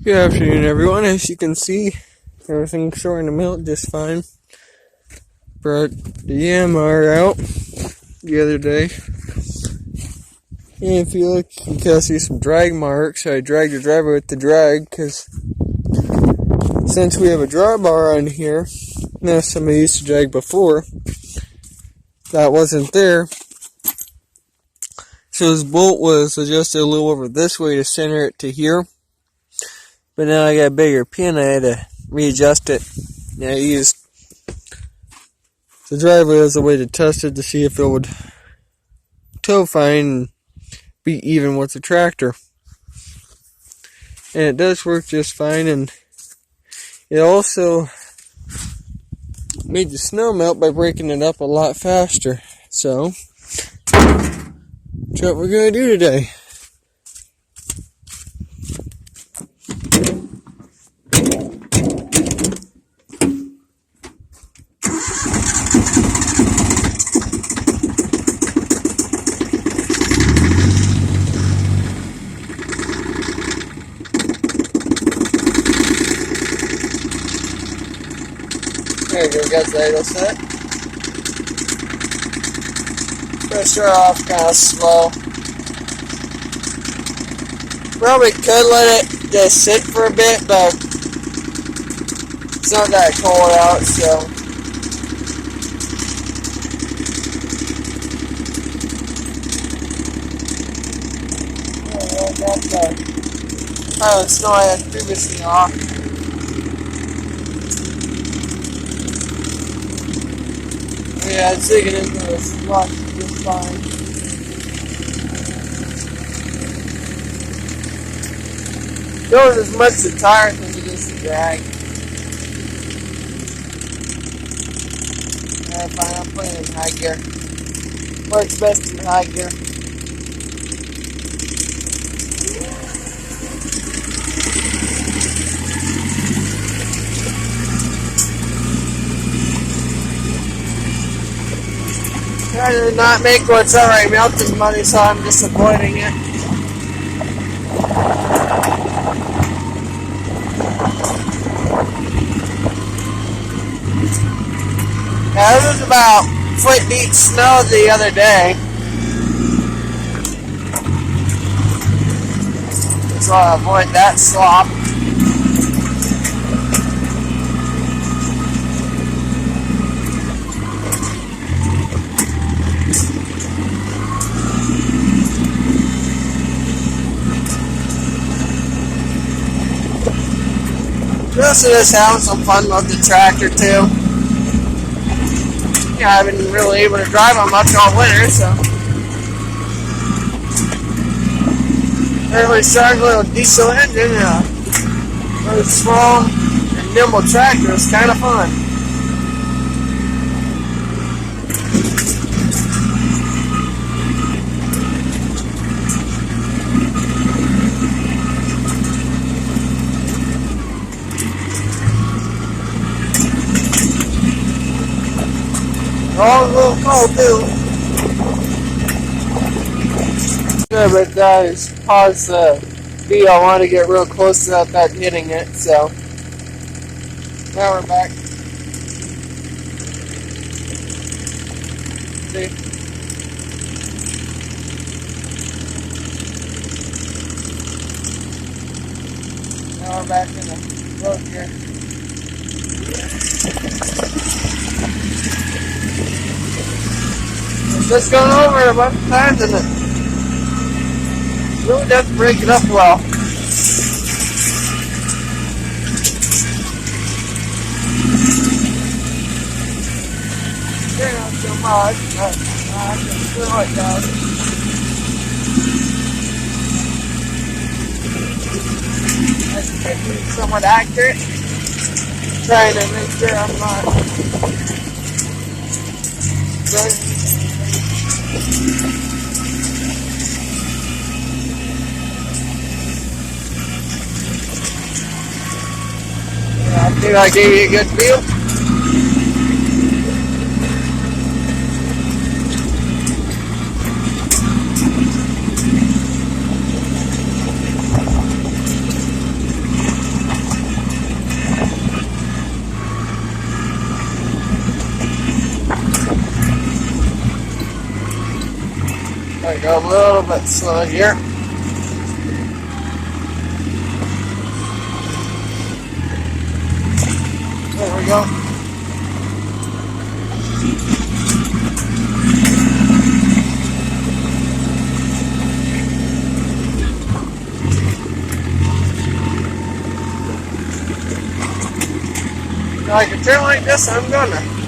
Good afternoon, everyone. As you can see, everything's starting to melt just fine. Brought the Yanmar out the other day. And if you look, you can see some drag marks. I dragged the driver with the drag because since we have a drawbar on here, now somebody used to drag before, that wasn't there. So this bolt was adjusted a little over this way to center it to here. But now I got a bigger pin, I had to readjust it. Now I used the driver as a way to test it to see if it would tow fine and be even with the tractor. And it does work just fine, and it also made the snow melt by breaking it up a lot faster. So, that's what we're going to do today. There you go, got the idle set. Pressure off kind of slow. Probably could let it just sit for a bit, but it's not that cold out, so. I got the pile of snow I had previously off. Yeah, it's digging into the slush just fine. Goes as much the tires as it is the drag. Alright, fine, I'm putting it in high gear. Works best in high gear. Try to not make what's already melted money, so I'm just avoiding it. Now, this was about foot deep snow the other day, so I'll avoid that slop. Most of this having some fun with the tractor too. Yeah, I've been really able to drive on much all winter, so. Really started with a diesel engine and a really small and nimble tractor. It's kind of fun. Oh, a little cold too. Good, but guys, pause the video. I want to get real close without that hitting it, so. Now we're back. See? Now we're back in the road here. Just gone over a bunch of times and it really doesn't break it up well. Yeah, not so much, but I can feel it does. I can be somewhat accurate. Trying to make sure I'm not burning. I think I gave you a good feel. I go a little bit slow here. There we go. If I can turn like this, I'm gonna.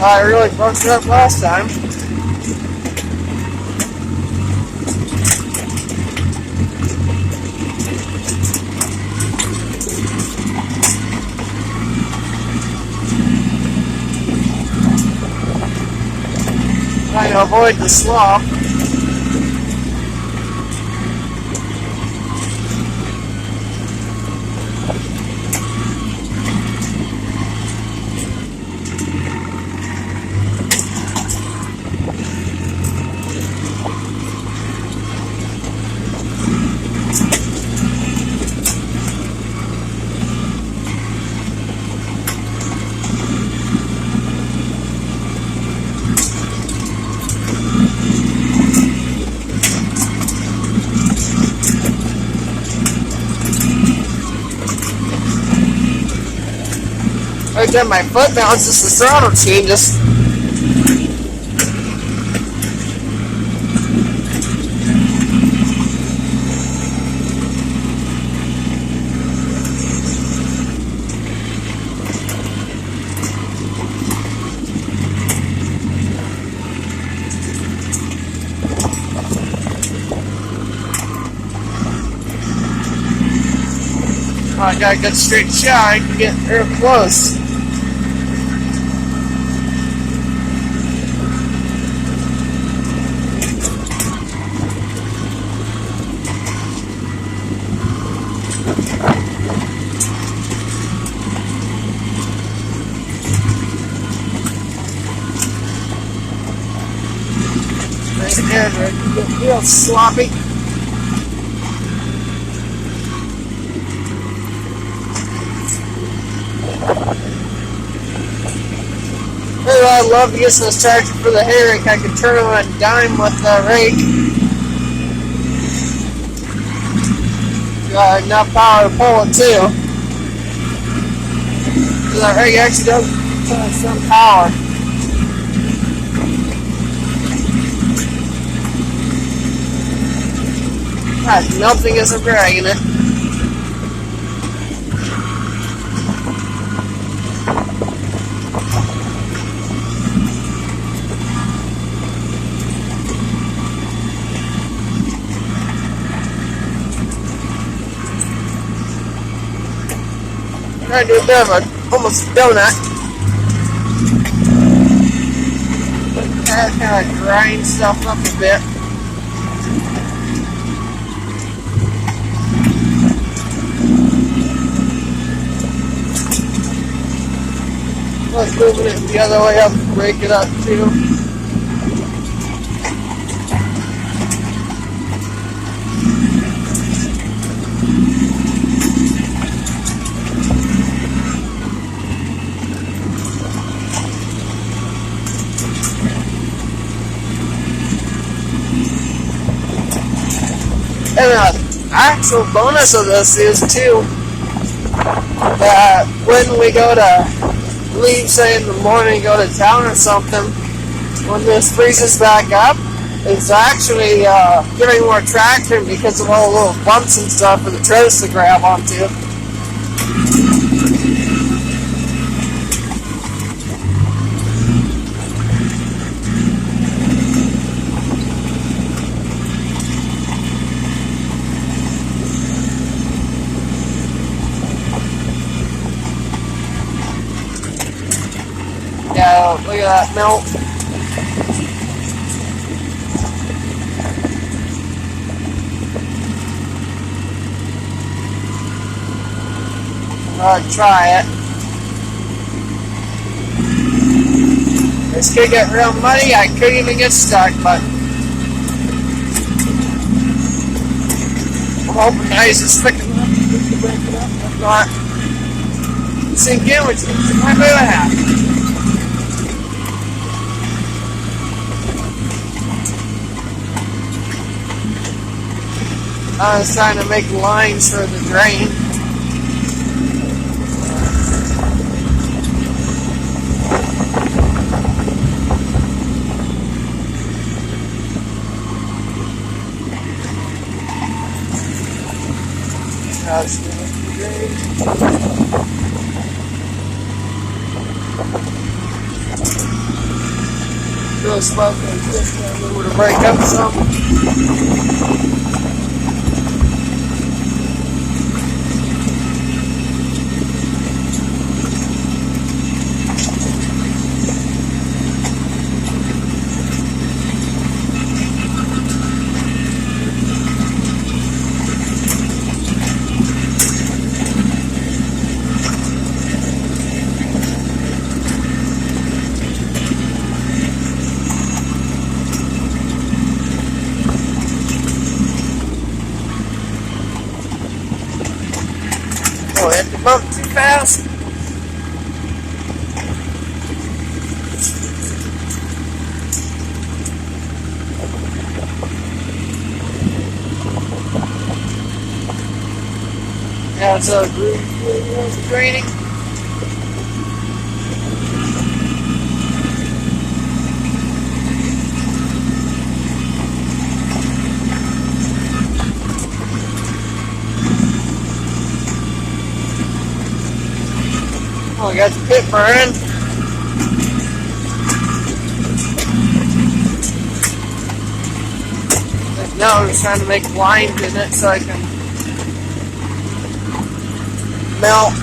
I really fucked it up last time. Trying to avoid the slop. Every time my foot bounces, the throttle changes. Oh, I got a good straight shot. I can get real close. Right there, real sloppy. I love using this tractor for the hay rake. I can turn it on a dime with the rake. Got enough power to pull it too. So that rake actually does have some power. Nothing is a drag in it. Trying to do a bit of a almost donut. Kind of grind stuff up a bit. Let's move it the other way up, break it up too. And the actual bonus of this is too that when we go to leave, say in the morning, go to town or something, when this freezes back up, it's actually giving more traction because of all the little bumps and stuff for the trailers to grab onto. Yeah, look at that melt. I'll try it. This could get real muddy. I could even get stuck, but I'm hoping ice is thick enough to break it up. If not, sink in, which might be what happens. I was trying to make lines for the drain. Real smoke and just able to break up some. Oh, hit the bump too fast. Now it's a groove draining. Oh, I got the pit burning. Now I'm just trying to make lines in it so I can melt.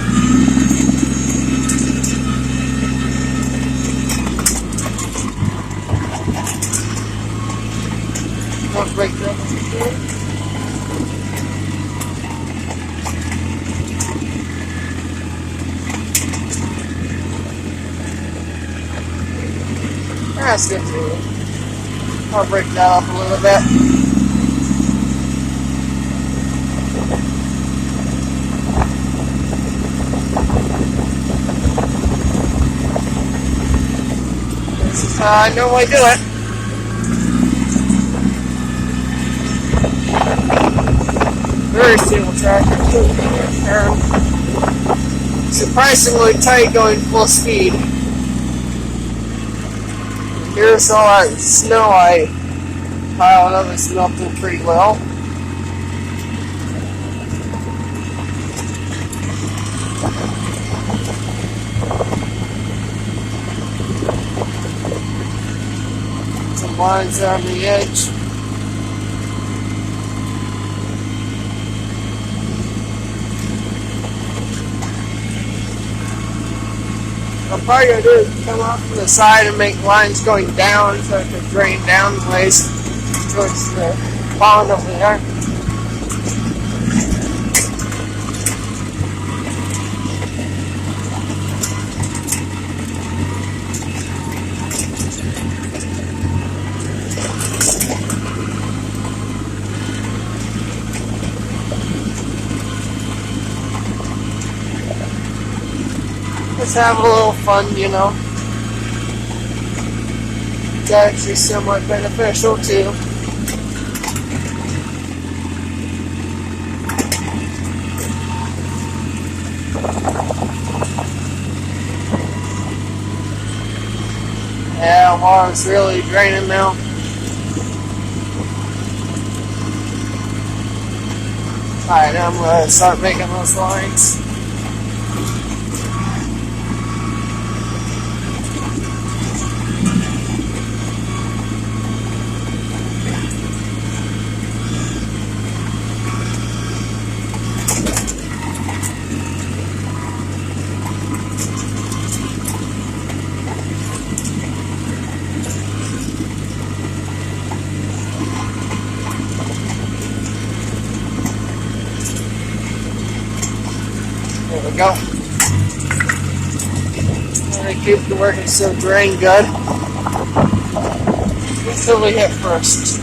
Don't break that. That's good too. I'll break that off a little bit. This is how I normally do it. Very stable tractor too. Surprisingly tight going full speed. Here's all that snow I piled up. It's melted pretty well. Some lines on the edge. I'm probably going to do is come off from the side and make lines going down so it can drain down the place towards the pond over there. Let's have a little fun, you know. It's actually somewhat beneficial too. Yeah, water's really draining now. Alright, now I'm going to start making those lines. There we go. And I keep the working so drain good. Until we hit first.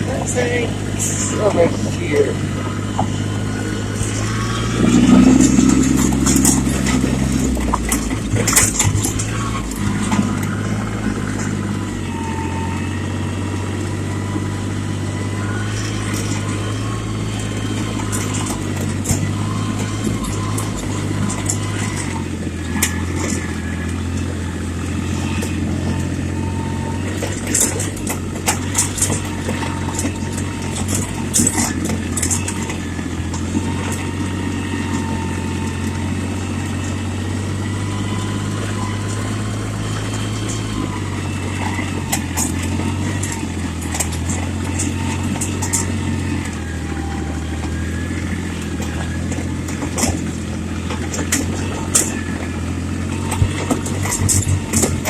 I think it's over here.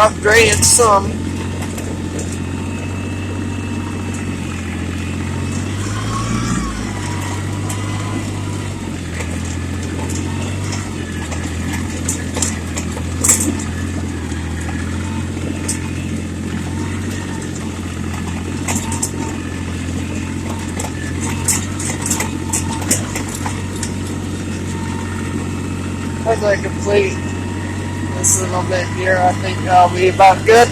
I've drained some. As I complete this little bit here, I think I'll be about good.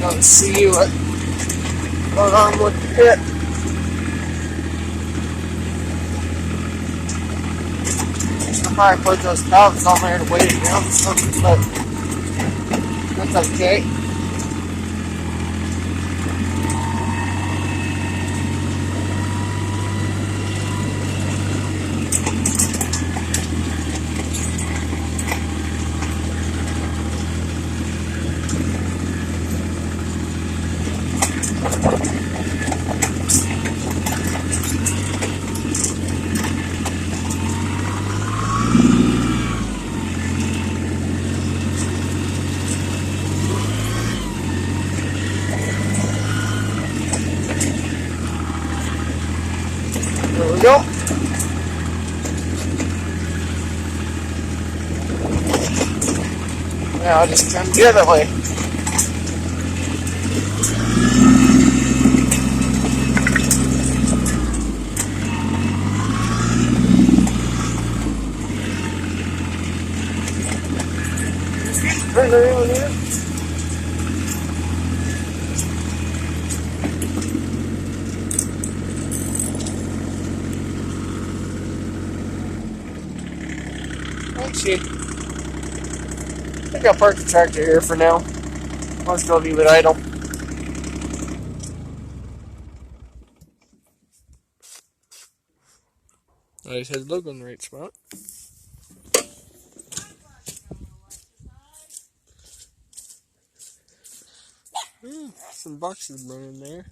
Let's see what's going on with the pit. I'll probably put those tubs on there to weigh it down or something, but that's okay. There we go. Now I'll just turn the other way. Turn the other one here. Actually, I think I'll park the tractor here for now. I'll just go leave it idle. I just had the logo in the right spot. Some boxes burning there.